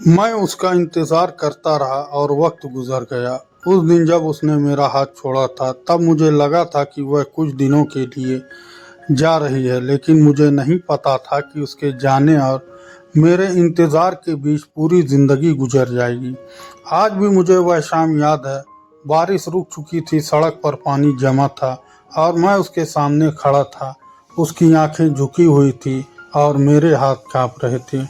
मैं उसका इंतज़ार करता रहा और वक्त गुज़र गया। उस दिन जब उसने मेरा हाथ छोड़ा था तब मुझे लगा था कि वह कुछ दिनों के लिए जा रही है, लेकिन मुझे नहीं पता था कि उसके जाने और मेरे इंतज़ार के बीच पूरी ज़िंदगी गुज़र जाएगी। आज भी मुझे वह शाम याद है। बारिश रुक चुकी थी, सड़क पर पानी जमा था और मैं उसके सामने खड़ा था। उसकी आंखें झुकी हुई थी और मेरे हाथ काँप रहे थे।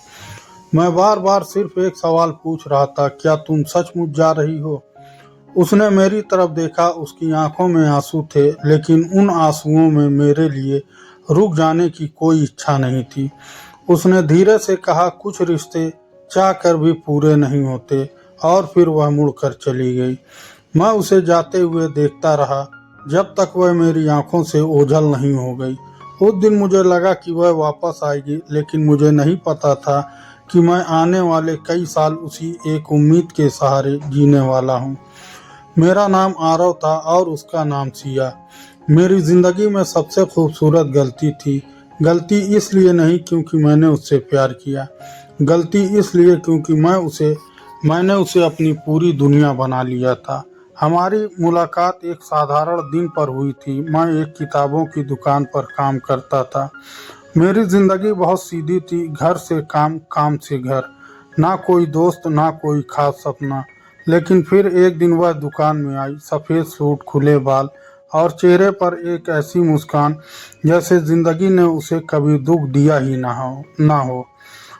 मैं बार बार सिर्फ एक सवाल पूछ रहा था, क्या तुम सचमुच जा रही हो? उसने मेरी तरफ देखा, उसकी आंखों में आंसू थे, लेकिन उन आंसुओं में मेरे लिए रुक जाने की कोई इच्छा नहीं थी। उसने धीरे से कहा, कुछ रिश्ते चाह कर भी पूरे नहीं होते, और फिर वह मुड़कर चली गई। मैं उसे जाते हुए देखता रहा जब तक वह मेरी आंखों से ओझल नहीं हो गई। उस दिन मुझे लगा कि वह वापस आएगी, लेकिन मुझे नहीं पता था कि मैं आने वाले कई साल उसी एक उम्मीद के सहारे जीने वाला हूँ। मेरा नाम आरव था और उसका नाम सिया। मेरी ज़िंदगी में सबसे खूबसूरत गलती थी। गलती इसलिए नहीं क्योंकि मैंने उससे प्यार किया, गलती इसलिए क्योंकि मैंने उसे अपनी पूरी दुनिया बना लिया था। हमारी मुलाकात एक साधारण दिन पर हुई थी। मैं एक किताबों की दुकान पर काम करता था। मेरी ज़िंदगी बहुत सीधी थी, घर से काम, काम से घर। ना कोई दोस्त, ना कोई खास सपना। लेकिन फिर एक दिन वह दुकान में आई, सफ़ेद सूट, खुले बाल और चेहरे पर एक ऐसी मुस्कान जैसे ज़िंदगी ने उसे कभी दुख दिया ही ना हो।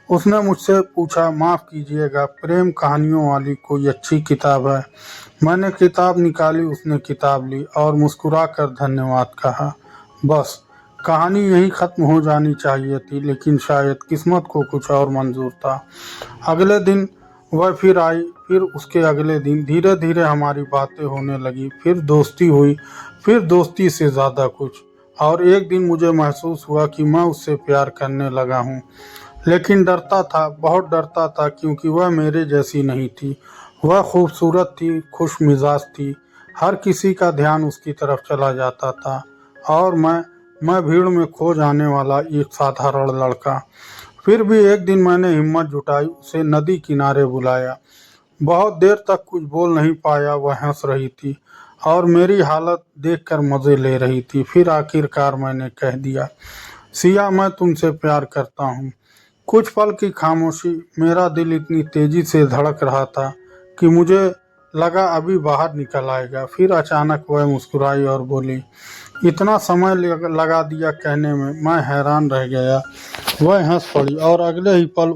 उसने मुझसे पूछा, माफ़ कीजिएगा, प्रेम कहानियों वाली कोई अच्छी किताब है? मैंने किताब निकाली, उसने किताब ली और मुस्कुरा कर धन्यवाद कहा। बस, कहानी यहीं ख़त्म हो जानी चाहिए थी, लेकिन शायद किस्मत को कुछ और मंजूर था। अगले दिन वह फिर आई, फिर उसके अगले दिन। धीरे धीरे हमारी बातें होने लगी, फिर दोस्ती हुई, फिर दोस्ती से ज़्यादा कुछ। और एक दिन मुझे महसूस हुआ कि मैं उससे प्यार करने लगा हूँ, लेकिन डरता था, बहुत डरता था, क्योंकि वह मेरे जैसी नहीं थी। वह खूबसूरत थी, खुश मिजाज थी, हर किसी का ध्यान उसकी तरफ चला जाता था, और मैं भीड़ में खो जाने वाला एक साधारण लड़का। फिर भी एक दिन मैंने हिम्मत जुटाई, उसे नदी किनारे बुलाया। बहुत देर तक कुछ बोल नहीं पाया। वह हंस रही थी और मेरी हालत देखकर मज़े ले रही थी। फिर आखिरकार मैंने कह दिया, सिया, मैं तुमसे प्यार करता हूँ। कुछ पल की खामोशी। मेरा दिल इतनी तेजी से धड़क रहा था कि मुझे लगा अभी बाहर निकल आएगा। फिर अचानक वह मुस्कुराई और बोली, इतना समय लगा दिया कहने में। मैं हैरान रह गया। वह हंस पड़ी और अगले ही पल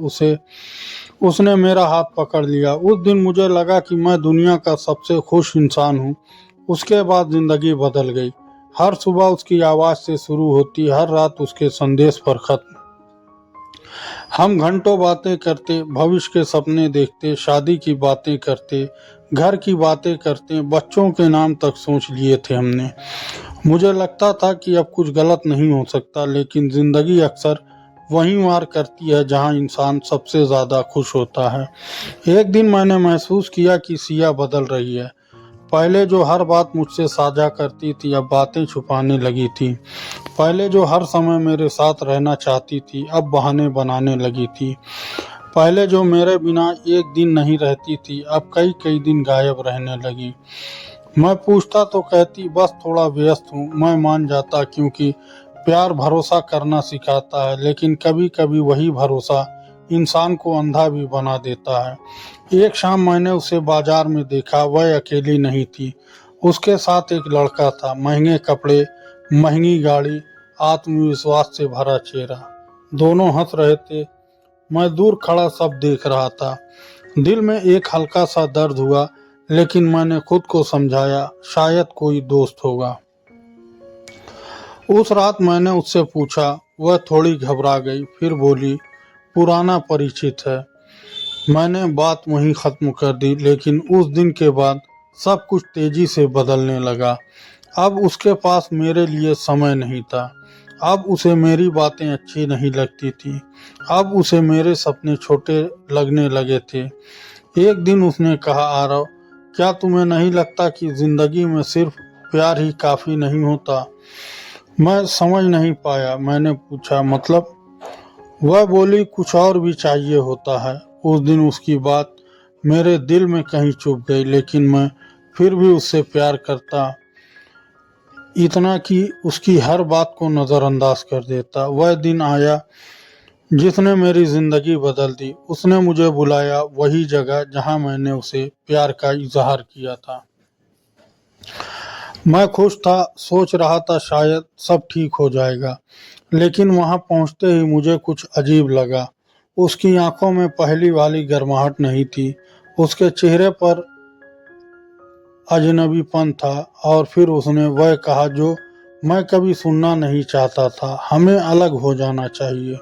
उसने मेरा हाथ पकड़ लिया। उस दिन मुझे लगा कि मैं दुनिया का सबसे खुश इंसान हूँ। उसके बाद जिंदगी बदल गई। हर सुबह उसकी आवाज़ से शुरू होती, हर रात उसके संदेश पर खत्म। हम घंटों बातें करते, भविष्य के सपने देखते, शादी की बातें करते, घर की बातें करते, बच्चों के नाम तक सोच लिए थे हमने। मुझे लगता था कि अब कुछ गलत नहीं हो सकता, लेकिन ज़िंदगी अक्सर वहीं मार करती है जहां इंसान सबसे ज़्यादा खुश होता है। एक दिन मैंने महसूस किया कि सिया बदल रही है। पहले जो हर बात मुझसे साझा करती थी, अब बातें छुपाने लगी थी। पहले जो हर समय मेरे साथ रहना चाहती थी, अब बहाने बनाने लगी थी। पहले जो मेरे बिना एक दिन नहीं रहती थी, अब कई कई दिन गायब रहने लगी। मैं पूछता तो कहती, बस थोड़ा व्यस्त हूँ। मैं मान जाता, क्योंकि प्यार भरोसा करना सिखाता है, लेकिन कभी कभी वही भरोसा इंसान को अंधा भी बना देता है। एक शाम मैंने उसे बाजार में देखा। वह अकेली नहीं थी, उसके साथ एक लड़का था। महंगे कपड़े, महंगी गाड़ी, आत्मविश्वास से भरा चेहरा। दोनों हंस रहे थे। मैं दूर खड़ा सब देख रहा था। दिल में एक हल्का सा दर्द हुआ, लेकिन मैंने खुद को समझाया, शायद कोई दोस्त होगा। उस रात मैंने उससे पूछा। वह थोड़ी घबरा गई, फिर बोली, पुराना परिचित है। मैंने बात वहीं ख़त्म कर दी, लेकिन उस दिन के बाद सब कुछ तेजी से बदलने लगा। अब उसके पास मेरे लिए समय नहीं था। अब उसे मेरी बातें अच्छी नहीं लगती थी। अब उसे मेरे सपने छोटे लगने लगे थे। एक दिन उसने कहा, आरव, क्या तुम्हें नहीं लगता कि ज़िंदगी में सिर्फ प्यार ही काफ़ी नहीं होता? मैं समझ नहीं पाया। मैंने पूछा, मतलब? वह बोली, कुछ और भी चाहिए होता है। उस दिन उसकी बात मेरे दिल में कहीं चुभ गई, लेकिन मैं फिर भी उससे प्यार करता, इतना कि उसकी हर बात को नज़रअंदाज कर देता। वह दिन आया जिसने मेरी ज़िंदगी बदल दी। उसने मुझे बुलाया वही जगह जहां मैंने उसे प्यार का इजहार किया था। मैं खुश था, सोच रहा था शायद सब ठीक हो जाएगा, लेकिन वहां पहुंचते ही मुझे कुछ अजीब लगा। उसकी आंखों में पहली वाली गर्माहट नहीं थी, उसके चेहरे पर अजनबीपन था। और फिर उसने वह कहा जो मैं कभी सुनना नहीं चाहता था, हमें अलग हो जाना चाहिए।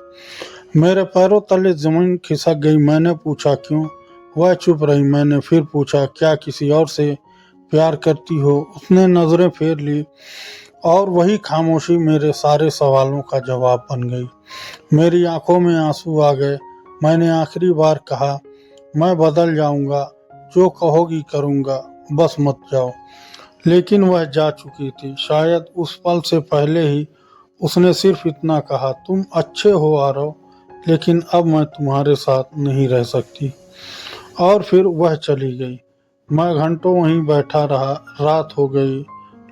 मेरे पैरों तले जमीन खिसक गई। मैंने पूछा क्यों? वह चुप रही। मैंने फिर पूछा क्या किसी और से प्यार करती हो? उसने नजरें फेर ली और वही खामोशी मेरे सारे सवालों का जवाब बन गई। मेरी आंखों में आंसू आ गए। मैंने आखिरी बार कहा, मैं बदल जाऊंगा, जो कहोगी करूंगा, बस मत जाओ। लेकिन वह जा चुकी थी। शायद उस पल से पहले ही उसने सिर्फ इतना कहा, तुम अच्छे हो आरव, लेकिन अब मैं तुम्हारे साथ नहीं रह सकती। और फिर वह चली गई। मैं घंटों वहीं बैठा रहा। रात हो गई,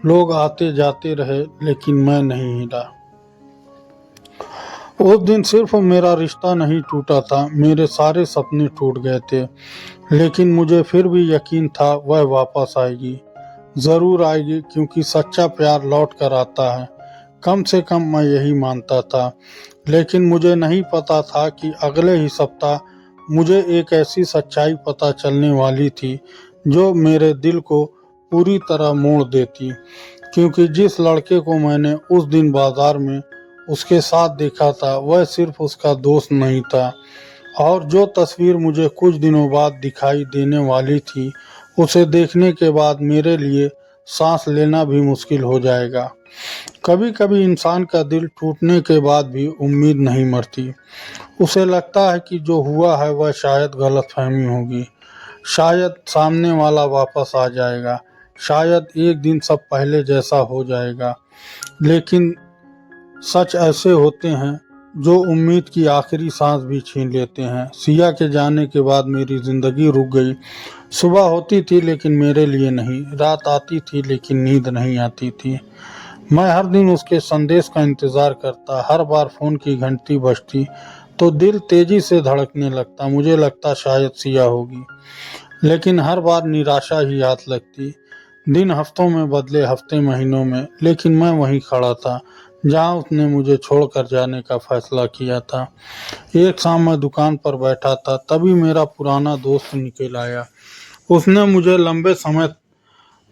लोग आते जाते रहे, लेकिन मैं नहीं हिला। उस दिन सिर्फ मेरा रिश्ता नहीं टूटा था, मेरे सारे सपने टूट गए थे। लेकिन मुझे फिर भी यकीन था वह वापस आएगी, जरूर आएगी, क्योंकि सच्चा प्यार लौट कर आता है। कम से कम मैं यही मानता था। लेकिन मुझे नहीं पता था कि अगले ही सप्ताह मुझे एक ऐसी सच्चाई पता चलने वाली थी जो मेरे दिल को पूरी तरह मोड़ देती। क्योंकि जिस लड़के को मैंने उस दिन बाजार में उसके साथ देखा था, वह सिर्फ उसका दोस्त नहीं था, और जो तस्वीर मुझे कुछ दिनों बाद दिखाई देने वाली थी, उसे देखने के बाद मेरे लिए सांस लेना भी मुश्किल हो जाएगा। कभी कभी इंसान का दिल टूटने के बाद भी उम्मीद नहीं मरती। उसे लगता है कि जो हुआ है वह शायद गलतफहमी होगी, शायद सामने वाला वापस आ जाएगा, शायद एक दिन सब पहले जैसा हो जाएगा। लेकिन सच ऐसे होते हैं जो उम्मीद की आखिरी सांस भी छीन लेते हैं। सिया के जाने के बाद मेरी जिंदगी रुक गई। सुबह होती थी लेकिन मेरे लिए नहीं, रात आती थी लेकिन नींद नहीं आती थी। मैं हर दिन उसके संदेश का इंतजार करता। हर बार फोन की घंटी बजती तो दिल तेजी से धड़कने लगता। मुझे लगता शायद सिया होगी, लेकिन हर बार निराशा ही हाथ लगती। दिन हफ्तों में बदले, हफ्ते महीनों में, लेकिन मैं वहीं खड़ा था जहां उसने मुझे छोड़कर जाने का फैसला किया था। एक शाम मैं दुकान पर बैठा था, तभी मेरा पुराना दोस्त निकल आया। उसने मुझे लंबे समय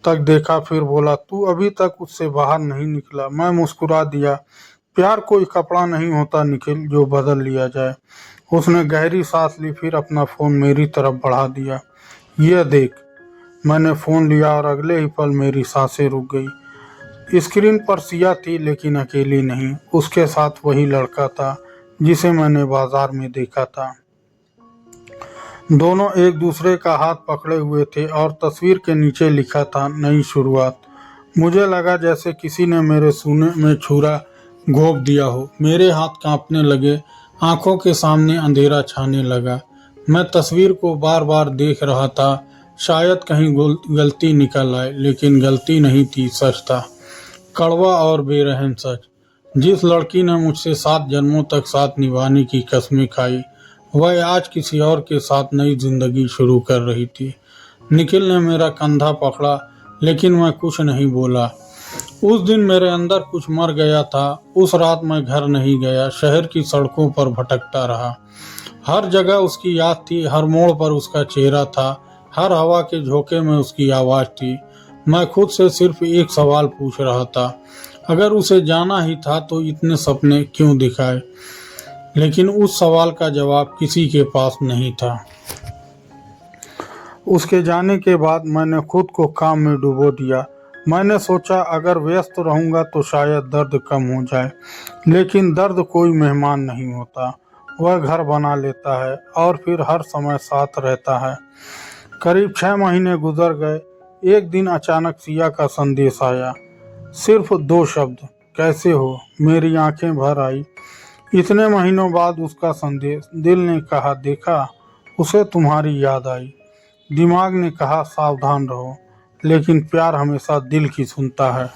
तक देखा, फिर बोला, तू अभी तक उससे बाहर नहीं निकला? मैं मुस्कुरा दिया। प्यार कोई कपड़ा नहीं होता निखिल, जो बदल लिया जाए। उसने गहरी सांस ली, फिर अपना फोन मेरी तरफ बढ़ा दिया। यह देख। मैंने फोन लिया और अगले ही पल मेरी सांसें रुक गई। स्क्रीन पर सिया थी, लेकिन अकेली नहीं, उसके साथ वही लड़का था जिसे मैंने बाजार में देखा था। दोनों एक दूसरे का हाथ पकड़े हुए थे और तस्वीर के नीचे लिखा था, नई शुरुआत। मुझे लगा जैसे किसी ने मेरे सीने में छुरा घोंप दिया हो। मेरे हाथ कांपने लगे, आंखों के सामने अंधेरा छाने लगा। मैं तस्वीर को बार बार देख रहा था, शायद कहीं गलती निकल आए, लेकिन गलती नहीं थी, सच था। कड़वा और बेरहम सच। जिस लड़की ने मुझसे 7 जन्मों तक साथ निभाने की कस्में खाई, वह आज किसी और के साथ नई जिंदगी शुरू कर रही थी। निखिल ने मेरा कंधा पकड़ा, लेकिन मैं कुछ नहीं बोला। उस दिन मेरे अंदर कुछ मर गया था। उस रात मैं घर नहीं गया, शहर की सड़कों पर भटकता रहा। हर जगह उसकी याद थी, हर मोड़ पर उसका चेहरा था, हर हवा के झोंके में उसकी आवाज़ थी। मैं खुद से सिर्फ एक सवाल पूछ रहा था, अगर उसे जाना ही था तो इतने सपने क्यों दिखाए? लेकिन उस सवाल का जवाब किसी के पास नहीं था। उसके जाने के बाद मैंने खुद को काम में डुबो दिया। मैंने सोचा अगर व्यस्त रहूंगा तो शायद दर्द कम हो जाए, लेकिन दर्द कोई मेहमान नहीं होता। वह घर बना लेता है और फिर हर समय साथ रहता है। करीब 6 महीने गुजर गए। एक दिन अचानक सिया का संदेश आया, सिर्फ 2 शब्द, कैसे हो? मेरी आंखें भर आई। इतने महीनों बाद उसका संदेश। दिल ने कहा, देखा, उसे तुम्हारी याद आई। दिमाग ने कहा सावधान रहो, लेकिन प्यार हमेशा दिल की सुनता है।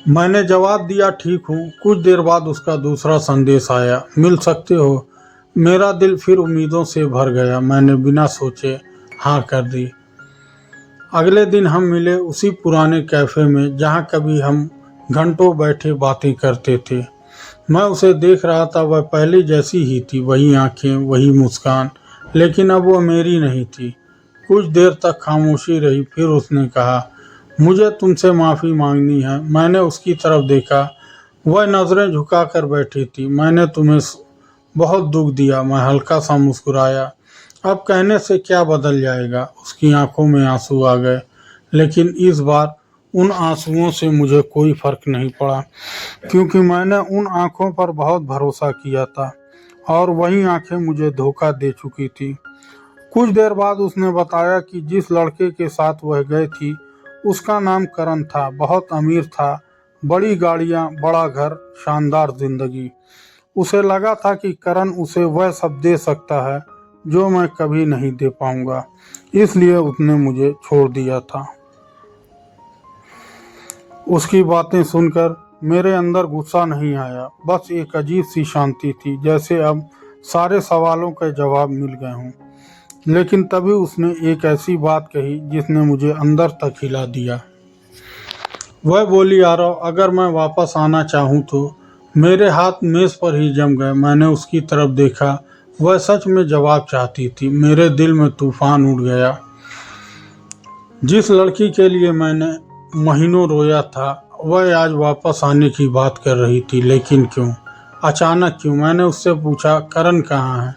मैंने जवाब दिया ठीक हूँ। कुछ देर बाद उसका दूसरा संदेश आया, मिल सकते हो। मेरा दिल फिर उम्मीदों से भर गया। मैंने बिना सोचे हाँ कर दी। अगले दिन हम मिले उसी पुराने कैफे में जहाँ कभी हम घंटों बैठे बातें करते थे। मैं उसे देख रहा था, वह पहले जैसी ही थी, वही आंखें, वही मुस्कान, लेकिन अब वह मेरी नहीं थी। कुछ देर तक खामोशी रही, फिर उसने कहा, मुझे तुमसे माफ़ी मांगनी है। मैंने उसकी तरफ देखा, वह नज़रें झुकाकर बैठी थी। मैंने तुम्हें बहुत दुख दिया। मैं हल्का सा मुस्कुराया। अब कहने से क्या बदल जाएगा। उसकी आंखों में आंसू आ गए, लेकिन इस बार उन आंसुओं से मुझे कोई फर्क नहीं पड़ा, क्योंकि मैंने उन आंखों पर बहुत भरोसा किया था और वही आंखें मुझे धोखा दे चुकी थी। कुछ देर बाद उसने बताया कि जिस लड़के के साथ वह गई थी उसका नाम करण था, बहुत अमीर था, बड़ी गाड़ियां, बड़ा घर, शानदार जिंदगी। उसे लगा था कि करण उसे वह सब दे सकता है जो मैं कभी नहीं दे पाऊंगा, इसलिए उसने मुझे छोड़ दिया था। उसकी बातें सुनकर मेरे अंदर गुस्सा नहीं आया, बस एक अजीब सी शांति थी, जैसे अब सारे सवालों के जवाब मिल गए हों। लेकिन तभी उसने एक ऐसी बात कही जिसने मुझे अंदर तक हिला दिया। वह बोली, आरव, अगर मैं वापस आना चाहूँ तो। मेरे हाथ मेज पर ही जम गए। मैंने उसकी तरफ देखा, वह सच में जवाब चाहती थी। मेरे दिल में तूफान उठ गया। जिस लड़की के लिए मैंने महीनों रोया था, वह आज वापस आने की बात कर रही थी। लेकिन क्यों, अचानक क्यों? मैंने उससे पूछा, करण कहाँ है?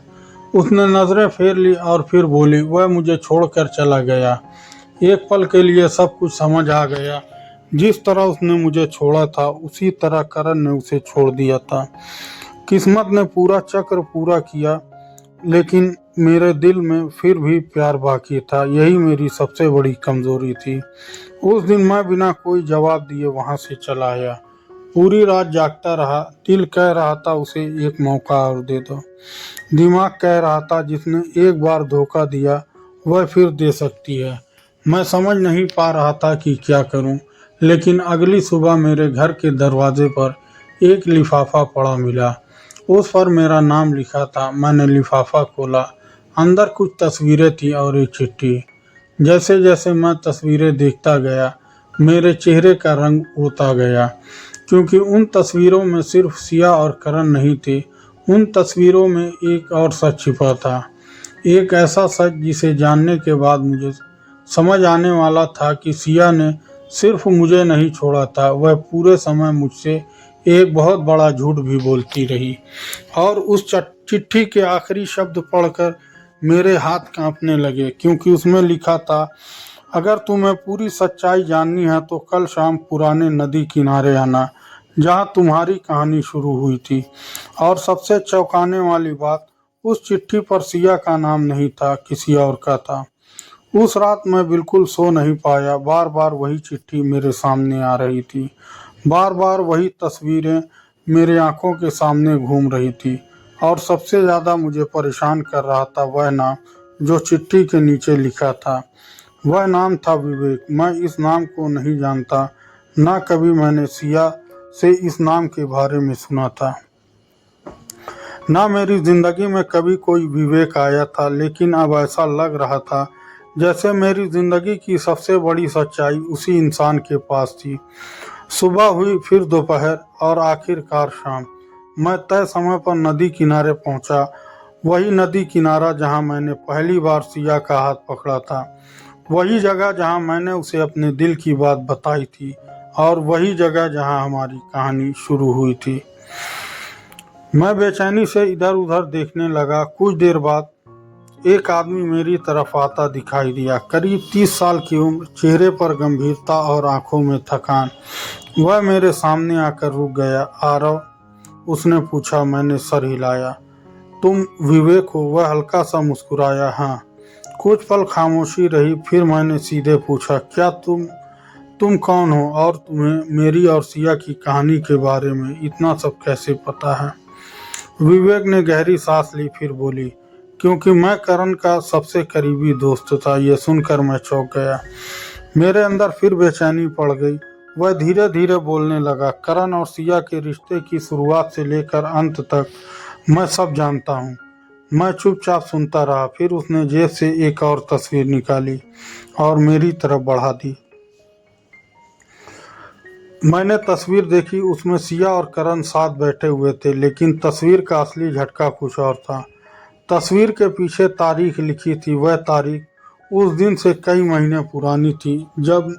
उसने नज़रें फेर ली और फिर बोली, वह मुझे छोड़कर चला गया। एक पल के लिए सब कुछ समझ आ गया। जिस तरह उसने मुझे छोड़ा था, उसी तरह करण ने उसे छोड़ दिया था। किस्मत ने पूरा चक्र पूरा किया, लेकिन मेरे दिल में फिर भी प्यार बाकी था। यही मेरी सबसे बड़ी कमजोरी थी। उस दिन मैं बिना कोई जवाब दिए वहां से चला आया। पूरी रात जागता रहा। दिल कह रहा था उसे एक मौका और दे दो। दिमाग कह रहा था जिसने एक बार धोखा दिया वह फिर दे सकती है। मैं समझ नहीं पा रहा था कि क्या करूं, लेकिन अगली सुबह मेरे घर के दरवाजे पर एक लिफाफा पड़ा मिला। उस पर मेरा नाम लिखा था। मैंने लिफाफा खोला। अंदर कुछ तस्वीरें थी और एक चिट्ठी। जैसे जैसे मैं तस्वीरें देखता गया, मेरे चेहरे का रंग उड़ता गया, क्योंकि उन तस्वीरों में सिर्फ सिया और करण नहीं थे। उन तस्वीरों में एक और सच छिपा था, एक ऐसा सच जिसे जानने के बाद मुझे समझ आने वाला था कि सिया ने सिर्फ मुझे नहीं छोड़ा था, वह पूरे समय मुझसे एक बहुत बड़ा झूठ भी बोलती रही। और उस चिट्ठी के आखिरी शब्द पढ़कर मेरे हाथ कांपने लगे, क्योंकि उसमें लिखा था, अगर तुम्हें पूरी सच्चाई जाननी है तो कल शाम पुराने नदी किनारे आना, जहां तुम्हारी कहानी शुरू हुई थी। और सबसे चौंकाने वाली बात, उस चिट्ठी पर सिया का नाम नहीं था, किसी और का था। उस रात मैं बिल्कुल सो नहीं पाया। बार बार वही चिट्ठी मेरे सामने आ रही थी, बार बार वही तस्वीरें मेरे आंखों के सामने घूम रही थी। और सबसे ज़्यादा मुझे परेशान कर रहा था वह नाम जो चिट्ठी के नीचे लिखा था। वह नाम था विवेक। मैं इस नाम को नहीं जानता, ना कभी मैंने सिया से इस नाम के बारे में सुना था, ना मेरी जिंदगी में कभी कोई विवेक आया था। लेकिन अब ऐसा लग रहा था जैसे मेरी जिंदगी की सबसे बड़ी सच्चाई उसी इंसान के पास थी। सुबह हुई, फिर दोपहर और आखिरकार शाम। मैं तय समय पर नदी किनारे पहुंचा। वही नदी किनारा जहां मैंने पहली बार सिया का हाथ पकड़ा था, वही जगह जहां मैंने उसे अपने दिल की बात बताई थी, और वही जगह जहां हमारी कहानी शुरू हुई थी। मैं बेचैनी से इधर उधर देखने लगा। कुछ देर बाद एक आदमी मेरी तरफ आता दिखाई दिया। करीब 30 साल की उम्र, चेहरे पर गंभीरता और आंखों में थकान। वह मेरे सामने आकर रुक गया। आरव, उसने पूछा। मैंने सर हिलाया। तुम विवेक हो? वह हल्का सा मुस्कुराया। हाँ। कुछ पल खामोशी रही, फिर मैंने सीधे पूछा, क्या तुम कौन हो, और तुम्हें मेरी और सिया की कहानी के बारे में इतना सब कैसे पता है? विवेक ने गहरी सांस ली, फिर बोली, क्योंकि मैं करण का सबसे करीबी दोस्त था। ये सुनकर मैं चौंक गया। मेरे अंदर फिर बेचैनी पड़ गई। वह धीरे धीरे बोलने लगा, करण और सिया के रिश्ते की शुरुआत से लेकर अंत तक मैं सब जानता हूँ। मैं चुपचाप सुनता रहा। फिर उसने जेब से एक और तस्वीर निकाली और मेरी तरफ बढ़ा दी। मैंने तस्वीर देखी। उसमें सिया और करण साथ बैठे हुए थे, लेकिन तस्वीर का असली झटका कुछ और था। तस्वीर के पीछे तारीख लिखी थी। वह तारीख उस दिन से कई महीने पुरानी थी जब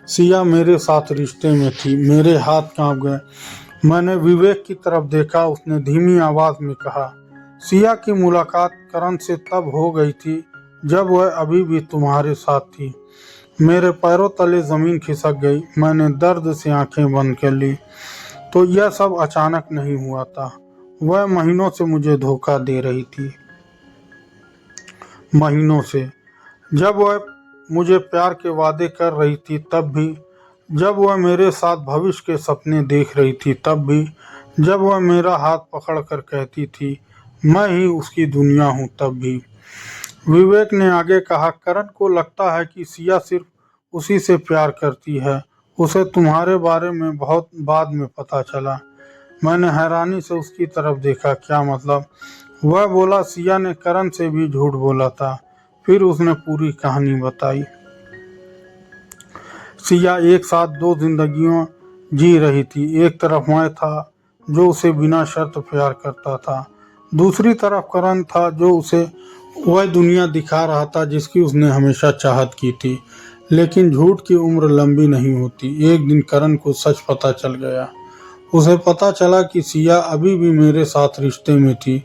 सिया मेरे साथ रिश्ते में थी। मेरे हाथ कांप गए। मैंने विवेक की तरफ देखा। उसने धीमी आवाज में कहा, सिया की मुलाकात करण से तब हो गई थी जब वह अभी भी तुम्हारे साथ थी। मेरे पैरों तले जमीन खिसक गई। मैंने दर्द से आंखें बंद कर ली। तो यह सब अचानक नहीं हुआ था। वह महीनों से मुझे धोखा दे रही थी। महीनों से। जब वह मुझे प्यार के वादे कर रही थी तब भी, जब वह मेरे साथ भविष्य के सपने देख रही थी तब भी, जब वह मेरा हाथ पकड़कर कहती थी मैं ही उसकी दुनिया हूँ तब भी। विवेक ने आगे कहा, करण को लगता है कि सिया सिर्फ उसी से प्यार करती है। उसे तुम्हारे बारे में बहुत बाद में पता चला। मैंने हैरानी से उसकी तरफ देखा। क्या मतलब? वह बोला, सिया ने करण से भी झूठ बोला था। फिर उसने पूरी कहानी बताई। सिया एक साथ दो जिंदगियां जी रही थी। एक तरफ मैं था जो उसे बिना शर्त प्यार करता था। दूसरी तरफ करण था जो उसे वह दुनिया दिखा रहा था जिसकी उसने हमेशा चाहत की थी। लेकिन झूठ की उम्र लंबी नहीं होती। एक दिन करण को सच पता चल गया। उसे पता चला कि सिया अभी भी मेरे साथ रिश्ते में थी।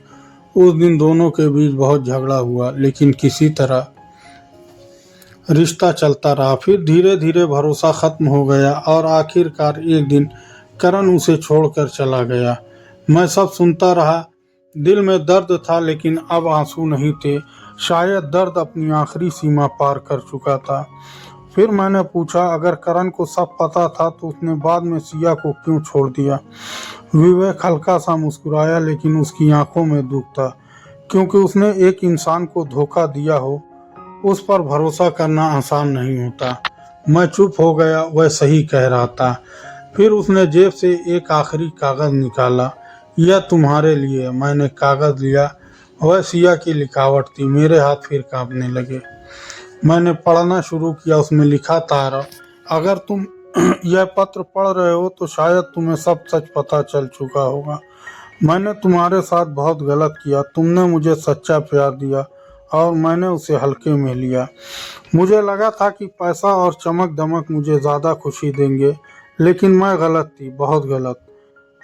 उस दिन दोनों के बीच बहुत झगड़ा हुआ, लेकिन किसी तरह रिश्ता चलता रहा। फिर धीरे धीरे भरोसा खत्म हो गया और आखिरकार एक दिन करण उसे छोड़कर चला गया। मैं सब सुनता रहा। दिल में दर्द था, लेकिन अब आंसू नहीं थे। शायद दर्द अपनी आखिरी सीमा पार कर चुका था। फिर मैंने पूछा, अगर करण को सब पता था तो उसने बाद में सिया को क्यों छोड़ दिया? विवेक हल्का सा मुस्कुराया, लेकिन उसकी आंखों में दुख था। क्योंकि उसने एक इंसान को धोखा दिया हो, उस पर भरोसा करना आसान नहीं होता। मैं चुप हो गया। वह सही कह रहा था। फिर उसने जेब से एक आखिरी कागज निकाला। यह तुम्हारे लिए। मैंने कागज लिया। वह सिया की लिखावट थी। मेरे हाथ फिर कांपने लगे। मैंने पढ़ना शुरू किया। उसमें लिखा था, अगर तुम यह पत्र पढ़ रहे हो तो शायद तुम्हें सब सच पता चल चुका होगा। मैंने तुम्हारे साथ बहुत गलत किया। तुमने मुझे सच्चा प्यार दिया और मैंने उसे हल्के में लिया। मुझे लगा था कि पैसा और चमक दमक मुझे ज़्यादा खुशी देंगे, लेकिन मैं गलत थी, बहुत गलत।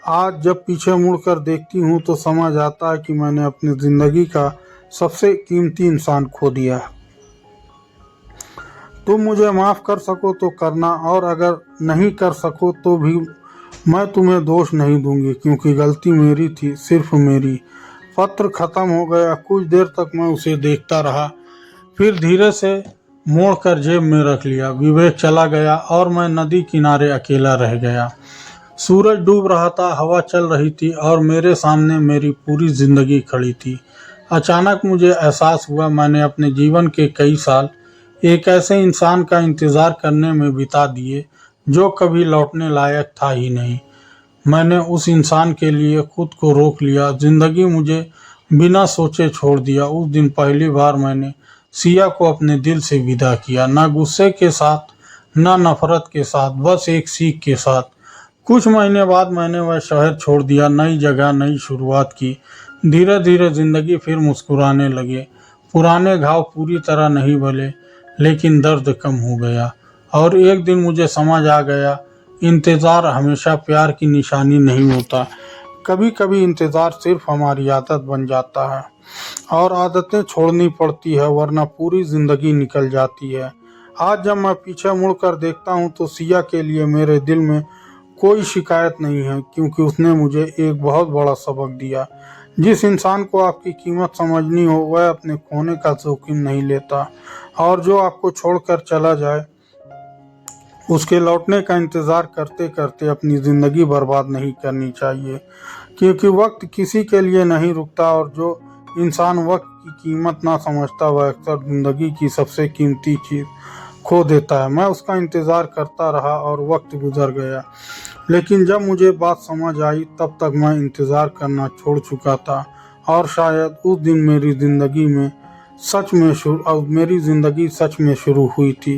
आज जब पीछे मुड़कर देखती हूँ तो समझ आता है कि मैंने अपनी ज़िंदगी का सबसे कीमती इंसान खो दिया। तुम मुझे माफ़ कर सको तो करना, और अगर नहीं कर सको तो भी मैं तुम्हें दोष नहीं दूंगी, क्योंकि गलती मेरी थी, सिर्फ मेरी। पत्र खत्म हो गया। कुछ देर तक मैं उसे देखता रहा, फिर धीरे से मोड़कर जेब में रख लिया। विवेक चला गया और मैं नदी किनारे अकेला रह गया। सूरज डूब रहा था, हवा चल रही थी और मेरे सामने मेरी पूरी जिंदगी खड़ी थी। अचानक मुझे एहसास हुआ, मैंने अपने जीवन के कई साल एक ऐसे इंसान का इंतज़ार करने में बिता दिए जो कभी लौटने लायक था ही नहीं। मैंने उस इंसान के लिए खुद को रोक लिया। जिंदगी मुझे बिना सोचे छोड़ दिया। उस दिन पहली बार मैंने सिया को अपने दिल से विदा किया, ना गुस्से के साथ, ना नफरत के साथ, बस एक सीख के साथ। कुछ महीने बाद मैंने वह शहर छोड़ दिया, नई जगह, नई शुरुआत की। धीरे धीरे जिंदगी फिर मुस्कुराने लगे। पुराने घाव पूरी तरह नहीं भले, लेकिन दर्द कम हो गया। और एक दिन मुझे समझ आ गया, इंतज़ार हमेशा प्यार की निशानी नहीं होता। कभी कभी इंतज़ार सिर्फ हमारी आदत बन जाता है, और आदतें छोड़नी पड़ती है, वरना पूरी ज़िंदगी निकल जाती है। आज जब मैं पीछे मुड़कर देखता हूँ तो सिया के लिए मेरे दिल में कोई शिकायत नहीं है, क्योंकि उसने मुझे एक बहुत बड़ा सबक दिया। जिस इंसान को आपकी कीमत समझनी हो, वह अपने खोने का जोखिम नहीं लेता, और जो आपको छोड़कर चला जाए उसके लौटने का इंतज़ार करते करते अपनी ज़िंदगी बर्बाद नहीं करनी चाहिए, क्योंकि वक्त किसी के लिए नहीं रुकता, और जो इंसान वक्त की कीमत ना समझता, वह अक्सर जिंदगी की सबसे कीमती चीज़ खो देता है। मैं उसका इंतज़ार करता रहा और वक्त गुजर गया, लेकिन जब मुझे बात समझ आई तब तक मैं इंतज़ार करना छोड़ चुका था। और शायद उस दिन मेरी ज़िंदगी सच में शुरू हुई थी।